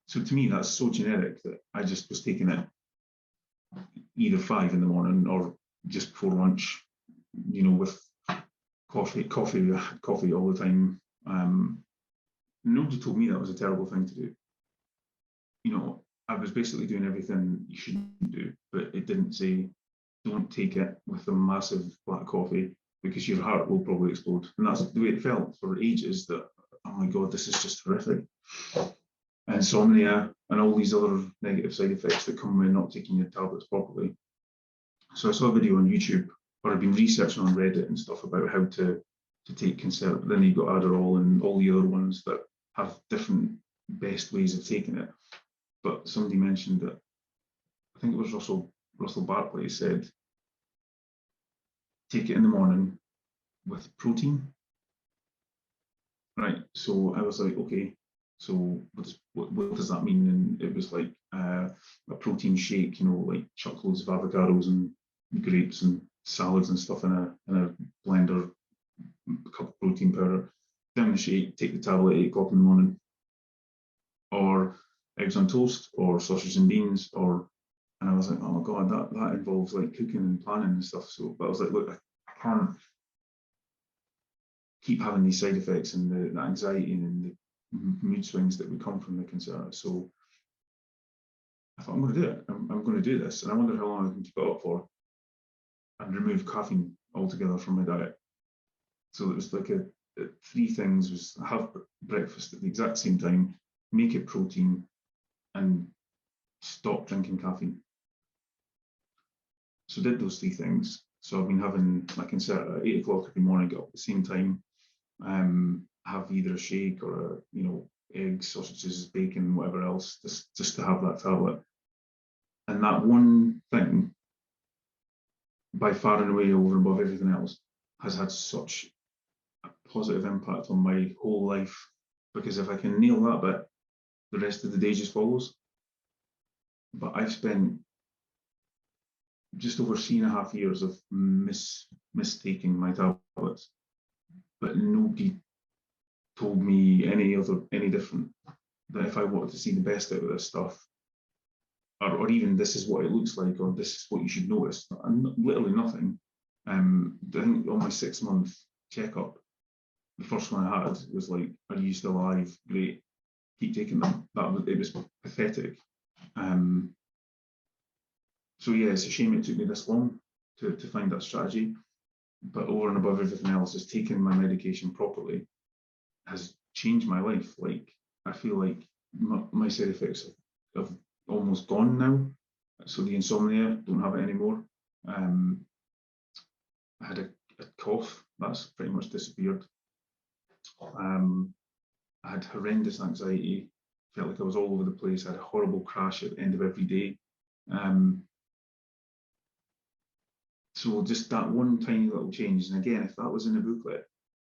So to me, that's so generic that I just was taking it either 5 in the morning or just before lunch, with coffee all the time. Nobody told me that was a terrible thing to do. I was basically doing everything you shouldn't do, but it didn't say don't take it with a massive black coffee because your heart will probably explode. And that's the way it felt for ages, that, oh my God, this is just horrific. Insomnia and all these other negative side effects that come when not taking your tablets properly. So I saw a video on YouTube, or I've been researching on Reddit and stuff about how to take Concerta. Then you've got Adderall and all the other ones that have different best ways of taking it. But somebody mentioned that, I think it was Russell Barkley said, take it in the morning with protein. Right, so I was like, okay, so what does that mean? And it was like a protein shake, like chuck loads of avocados and grapes and salads and stuff in a blender, a cup of protein powder, down the shake, take the tablet at 8 o'clock in the morning, or eggs on toast, or sausage and beans, and I was like, oh my God, that involves like cooking and planning and stuff. So, but I was like, look, I can't keep having these side effects and the anxiety and the mood swings that would come from the Concerta. So I thought, I'm going to do it. I'm going to do this, and I wonder how long I can keep it up for, and remove caffeine altogether from my diet. So it was like 3 things: was have breakfast at the exact same time, make it protein, and stop drinking caffeine. So did those 3 things. So I've been having my Concerta at 8 o'clock every morning, get up at the same time, have either a shake or eggs, sausages, bacon, whatever else, just to have that tablet. And that one thing, by far and away, over and above everything else, has had such a positive impact on my whole life. Because if I can nail that bit, the rest of the day just follows. But I've spent just over 3.5 years of mistaking my tablets, but nobody told me any different. that if I wanted to see the best out of this stuff, or even this is what it looks like, or this is what you should notice, literally nothing. I think on my 6-month checkup, the first one I had was like, "Are you still alive? Great, keep taking them." It was pathetic. So yeah, it's a shame it took me this long to find that strategy. But over and above everything else, is taking my medication properly has changed my life. Like, I feel like my side effects have almost gone now. So the insomnia, don't have it anymore. I had a cough, that's pretty much disappeared. I had horrendous anxiety, felt like I was all over the place. I had a horrible crash at the end of every day. So just that one tiny little change, and again, if that was in a booklet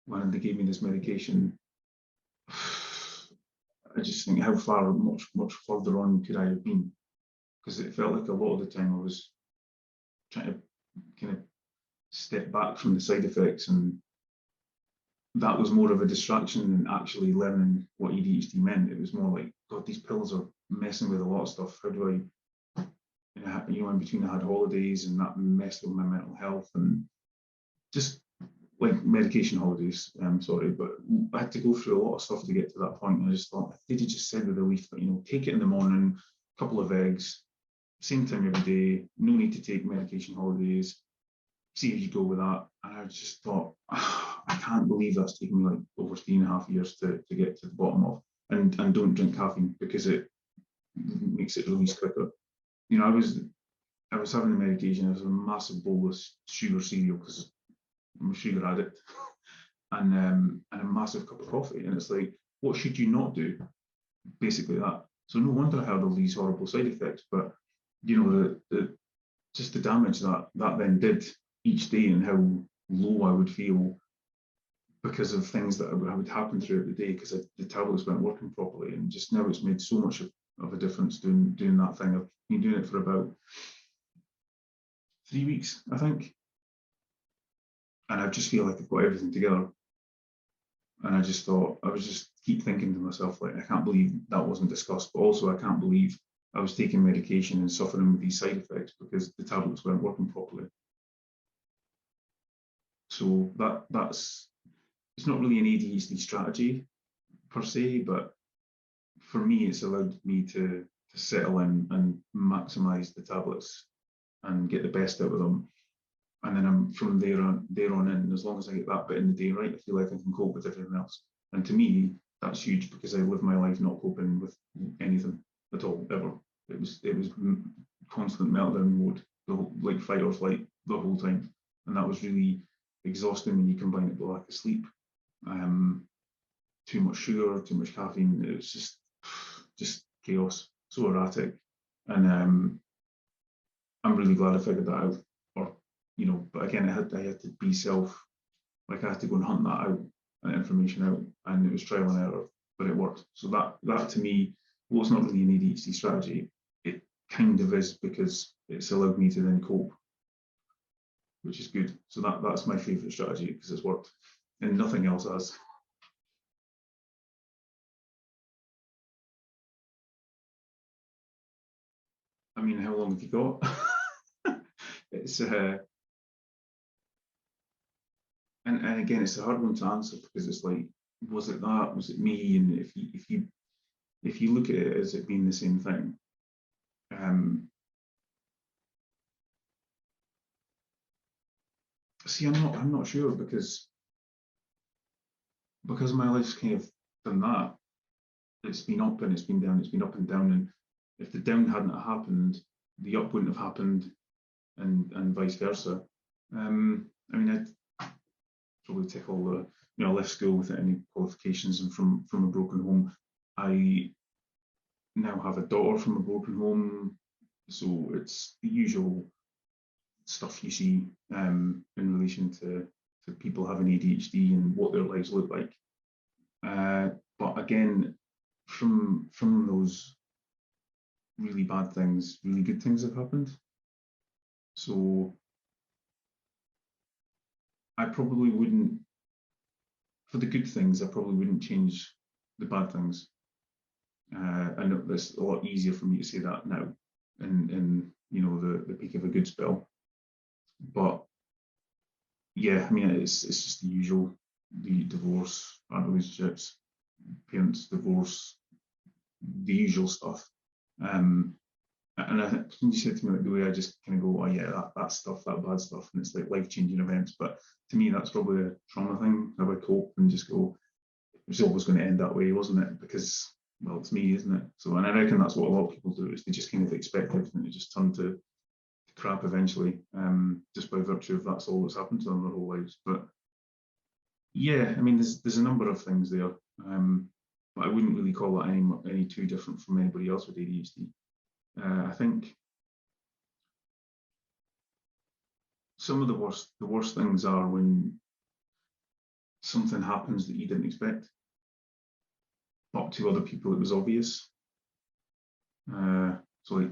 when they gave me this medication, I just think how far, much further on could I have been? Because it felt like a lot of the time I was trying to kind of step back from the side effects, and that was more of a distraction than actually learning what ADHD meant. It was more like, God, these pills are messing with a lot of stuff. How do I, in between I had holidays and that messed with my mental health, and just like medication holidays, sorry, but I had to go through a lot of stuff to get to that point. And I just thought, if they'd just said with a leaf that, take it in the morning, a couple of eggs, same time every day, no need to take medication holidays, see if you go with that. And I just thought, I can't believe that's taken me like over 3.5 years to get to the bottom of. And don't drink caffeine because it makes it release quicker. I was having the medication. I was a massive bowl of sugar cereal because I'm a sugar addict, and a massive cup of coffee. And it's like, what should you not do? Basically that. So no wonder I had all these horrible side effects. But just the damage that then did each day, and how low I would feel because of things that would happen throughout the day because the tablets weren't working properly. And just now it's made so much of a difference doing that thing. I've been doing it for about 3 weeks, I think. And I just feel like I've got everything together. And I just thought, I was just keep thinking to myself, like, I can't believe that wasn't discussed. But also, I can't believe I was taking medication and suffering with these side effects because the tablets weren't working properly. So that's it's not really an ADHD strategy per se, but for me, it's allowed me to settle in and maximize the tablets and get the best out of them. And then I'm from there on in, as long as I get that bit in the day right, I feel like I can cope with everything else. And to me, that's huge because I live my life not coping with anything at all, ever. It was constant meltdown mode, like fight or flight the whole time. And that was really exhausting when you combine it with lack of sleep, too much sugar, too much caffeine. It was just chaos, so erratic. And I'm really glad I figured that out. But again, I had to be self, like I had to go and hunt that out, that information out, and it was trial and error, but it worked. So that to me, well, it's not really an ADHD strategy. It kind of is because it's allowed me to then cope, which is good. So that's my favourite strategy because it's worked, and nothing else has. I mean, how long have you got? It's and again, it's a hard one to answer because it's like, was it that? Was it me? And if you look at it as it being the same thing, see, I'm not sure because my life's kind of done that. It's been up and it's been down. It's been up and down, and if the down hadn't happened, the up wouldn't have happened, and vice versa. I mean, I'd probably take all the, I left school without any qualifications and from a broken home. I now have a daughter from a broken home, so it's the usual stuff you see in relation to people having ADHD and what their lives look like. But again, from those really bad things, really good things have happened. So I probably wouldn't, for the good things, I probably wouldn't change the bad things. and it's a lot easier for me to say that now in you know the peak of a good spell. But yeah, I mean it's just the usual, the divorce, bad relationships, parents divorce, the usual stuff. And I think you said to me like the way I just kind of go, oh yeah, that stuff, that bad stuff, and it's like life-changing events. But to me, that's probably a trauma thing. How I cope and just go, it was always going to end that way, wasn't it? Because well, it's me, isn't it? So, and I reckon that's what a lot of people do, is they just kind of expect everything to just turn to crap eventually, just by virtue of that's all that's happened to them their whole lives. But yeah, I mean, there's a number of things there, but I wouldn't really call it any too different from anybody else with ADHD. I think some of the worst things are when something happens that you didn't expect, but to other people it was obvious. So like,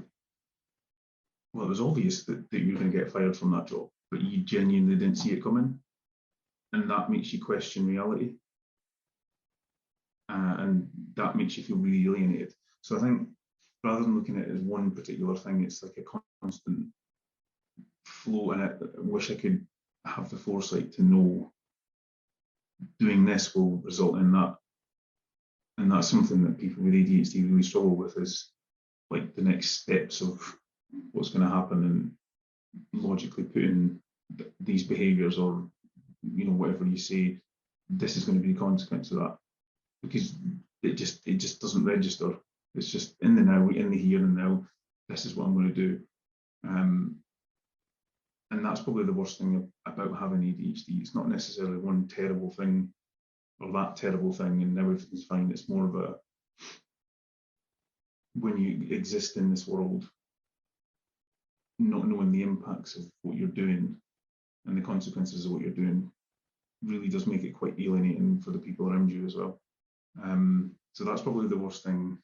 well, it was obvious that you were going to get fired from that job, but you genuinely didn't see it coming, and that makes you question reality, and that makes you feel really alienated. So I think rather than looking at it as one particular thing, it's like a constant flow, and I wish I could have the foresight to know doing this will result in that. And that's something that people with ADHD really struggle with, is like the next steps of what's going to happen, and logically putting these behaviours, or you know, whatever you say, this is going to be the consequence of that, because it just doesn't register. It's just in the now, in the here and now. This is what I'm going to do, and that's probably the worst thing about having ADHD. It's not necessarily one terrible thing or that terrible thing, and now everything's fine. It's more of a, when you exist in this world, not knowing the impacts of what you're doing and the consequences of what you're doing really does make it quite alienating for the people around you as well. So that's probably the worst thing.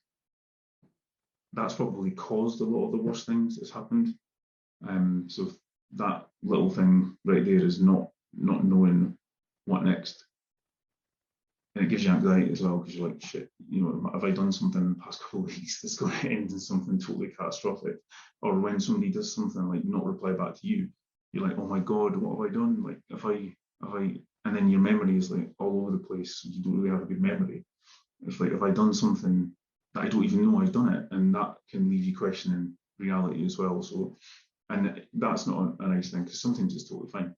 That's probably caused a lot of the worst things that's happened. So that little thing right there is not knowing what next. And it gives you anxiety as well, because you're like, shit, you know, have I done something in the past couple of weeks that's going to end in something totally catastrophic? Or when somebody does something like not reply back to you, you're like, oh my God, what have I done? Like, have I, and then your memory is like all over the place. You don't really have a good memory. It's like, have I done something that I don't even know I've done it? And that can leave you questioning reality as well. So, and that's not a nice thing, because sometimes it's totally fine,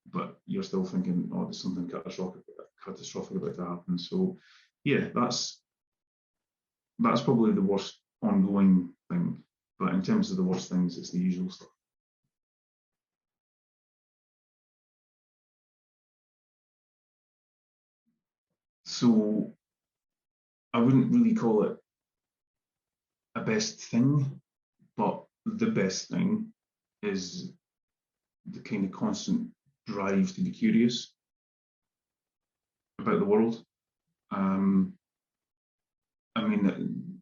but you're still thinking, oh, there's something catastrophic about to happen. So yeah, that's probably the worst ongoing thing. But in terms of the worst things, it's the usual stuff. So I wouldn't really call it a best thing, but the best thing is the kind of constant drive to be curious about the world. I mean,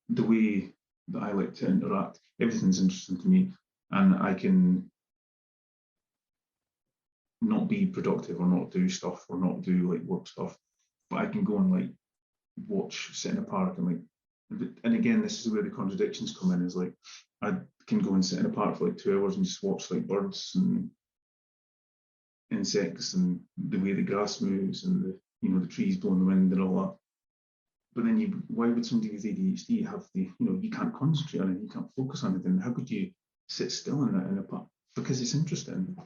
the way that I like to interact, everything's interesting to me, and I can not be productive or not do stuff or not do like work stuff, but I can go and like watch, sit in a park and like, and again, this is where the contradictions come in, is like, I can go and sit in a park for like 2 hours and just watch like birds and insects and the way the grass moves and the, you know, the trees blowing the wind and all that. But then why would somebody with ADHD have the, you know, you can't concentrate on it, you can't focus on it, and how could you sit still in that in a park? Because it's interesting.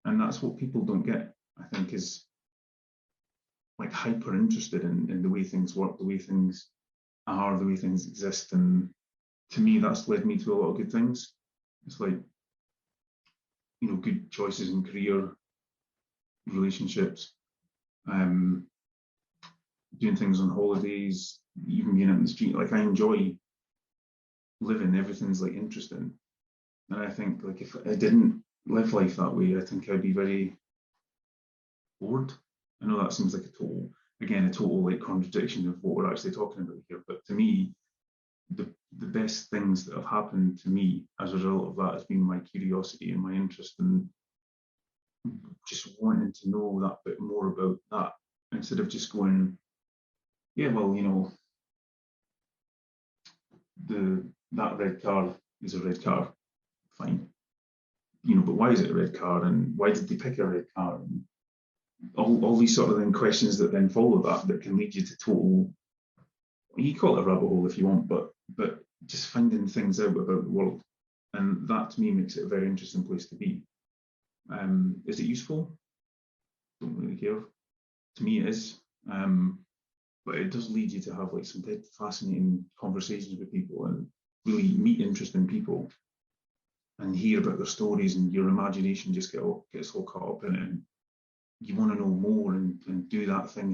And that's what people don't get, I think, is like hyper interested in the way things work, the way things are, the way things exist. And to me, that's led me to a lot of good things. It's like, you know, good choices in career, relationships, doing things on holidays, even being out in the street. Like, I enjoy living, everything's like interesting. And I think like if I didn't live life that way, I think I'd be very bored. I know that seems like a total like contradiction of what we're actually talking about here. But to me, the best things that have happened to me as a result of that has been my curiosity and my interest, and just wanting to know that bit more about that, instead of just going, yeah, well, you know, that red car is a red car, fine. But why is it a red car, and why did they pick a red car? And all these sort of then questions that then follow that can lead you to total, you call it a rabbit hole if you want, but just finding things out about the world. And that to me makes it a very interesting place to be. Is it useful? Don't really care. To me it is. But it does lead you to have like some fascinating conversations with people and really meet interesting people and hear about their stories, and your imagination just gets all caught up in it, and you want to know more and do that thing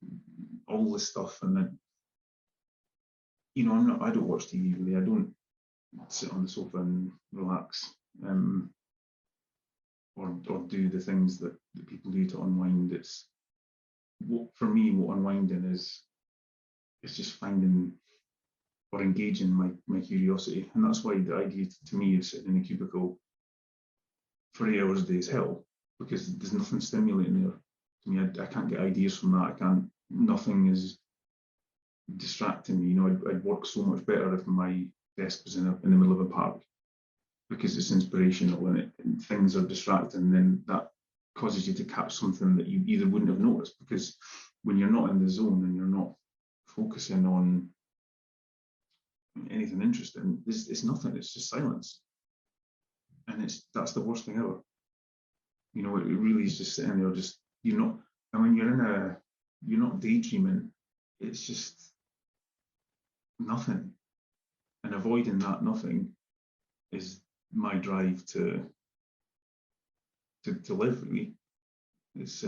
and all this stuff. And then, I don't watch TV really. I don't sit on the sofa and relax, or do the things that people do to unwind. It's for me, what unwinding is, it's just finding or engaging my curiosity. And that's why the idea to me of sitting in a cubicle for 8 hours a day is hell, because there's nothing stimulating there. To me, I can't get ideas from that. Nothing is distracting me. I'd work so much better if my desk was in the middle of a park, because it's inspirational and things are distracting, and then that causes you to catch something that you either wouldn't have noticed, because when you're not in the zone and you're not focusing on anything interesting, it's nothing. It's just silence, and that's the worst thing ever. It really is just sitting there, just and when you're not daydreaming. It's just nothing, and avoiding that nothing is my drive to live. Really, it's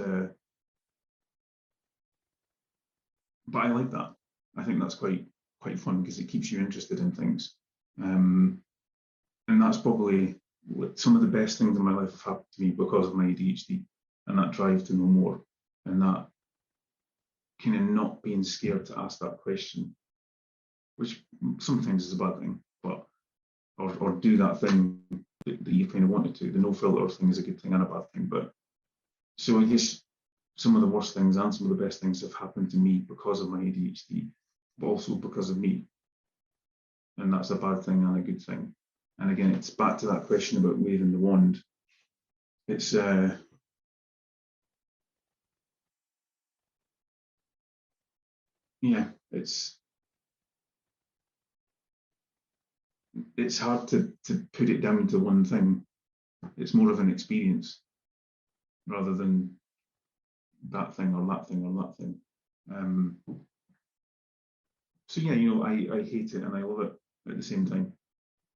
but I like that. I think that's quite fun, because it keeps you interested in things, and that's probably some of the best things in my life have happened to me because of my ADHD and that drive to know more, and that kind of not being scared to ask that question, which sometimes is a bad thing, but or do that thing that you kind of wanted to. The no filter thing is a good thing and a bad thing. But so I guess some of the worst things and some of the best things have happened to me because of my ADHD, but also because of me. And that's a bad thing and a good thing. And again, it's back to that question about waving the wand. It's it's hard to put it down to one thing. It's more of an experience rather than that thing or that thing or that thing. So yeah, I hate it and I love it at the same time.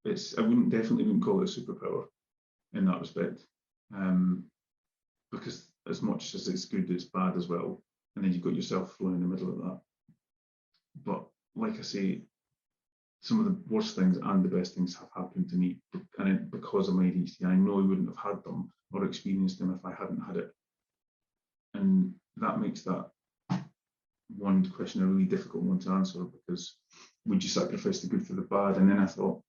I definitely wouldn't call it a superpower in that respect, because as much as it's good, it's bad as well. And then you've got yourself thrown in the middle of that. But like I say, some of the worst things and the best things have happened to me, and because of my ADHD. I know I wouldn't have had them or experienced them if I hadn't had it. And that makes that one question a really difficult one to answer, because would you sacrifice the good for the bad? And then I thought,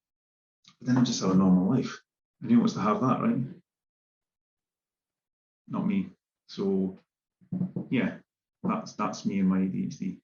but then I just have a normal life. And who wants to have that, right? Not me. So yeah, that's me and my ADHD.